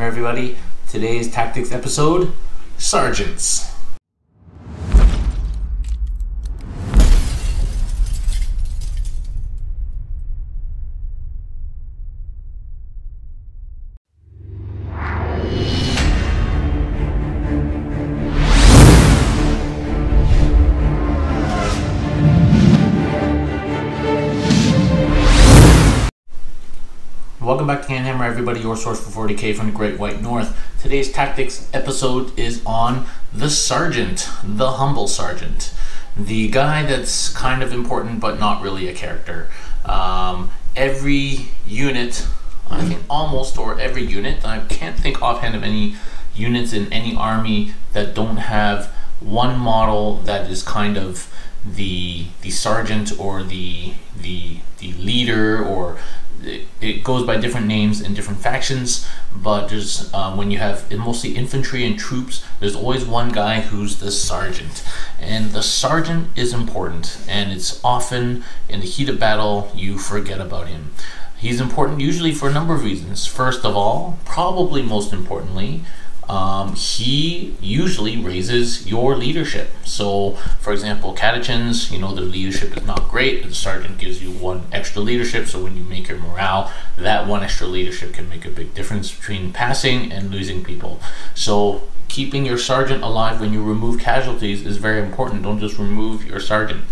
everybody. Today's tactics episode, Sergeants. Welcome back to CanHammer, everybody, your source for 40k from the Great White North. Today's tactics episode is on the Sergeant, the humble Sergeant. The guy that's kind of important but not really a character. Every unit, I think almost, or every unit, I can't think offhand of any units in any army that don't have one model that is kind of the sergeant or the leader, or it goes by different names in different factions, but there's when you have mostly infantry and troops, there's always one guy who's the sergeant, and the sergeant is important, and it's often in the heat of battle you forget about him. He's important usually for a number of reasons. First of all, probably most importantly, he usually raises your leadership. So for example, catechins, you know, their leadership is not great, but the sergeant gives you one extra leadership, so when you make your morale, that one extra leadership can make a big difference between passing and losing people. So keeping your sergeant alive when you remove casualties is very important. Don't just remove your sergeant.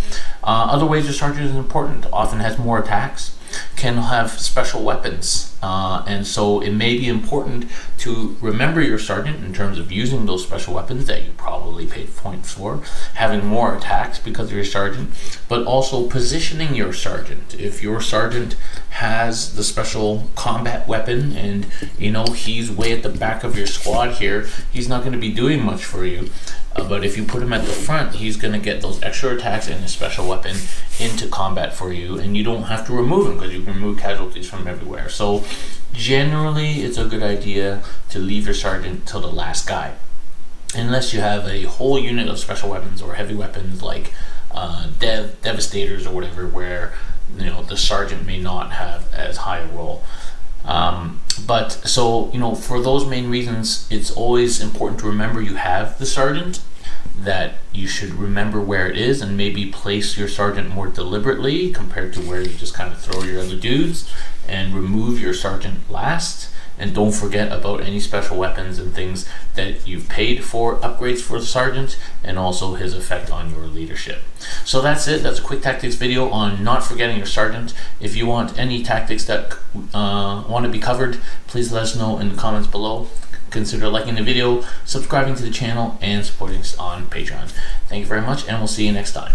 Other ways your sergeant is important: often has more attacks, can have special weapons, and so it may be important to remember your sergeant in terms of using those special weapons that you probably paid points for, having more attacks because of your sergeant, but also positioning your sergeant. If your sergeant has the special combat weapon and you know he's way at the back of your squad here, he's not going to be doing much for you. But if you put him at the front, he's going to get those extra attacks and a special weapon into combat for you, and you don't have to remove him because you can remove casualties from everywhere. So generally it's a good idea to leave your sergeant till the last guy, unless you have a whole unit of special weapons or heavy weapons like devastators or whatever, where you know the sergeant may not have as high a role. But so, you know, for those main reasons, it's always important to remember you have the sergeant, that you should remember where it is and maybe place your sergeant more deliberately compared to where you just kind of throw your other dudes, and remove your sergeant last. And don't forget about any special weapons and things that you've paid for upgrades for the sergeant, and also his effect on your leadership. So that's it. That's a quick tactics video on not forgetting your sergeant. If you want any tactics that want to be covered, please let us know in the comments below. Consider liking the video, subscribing to the channel, and supporting us on Patreon. Thank you very much, and we'll see you next time.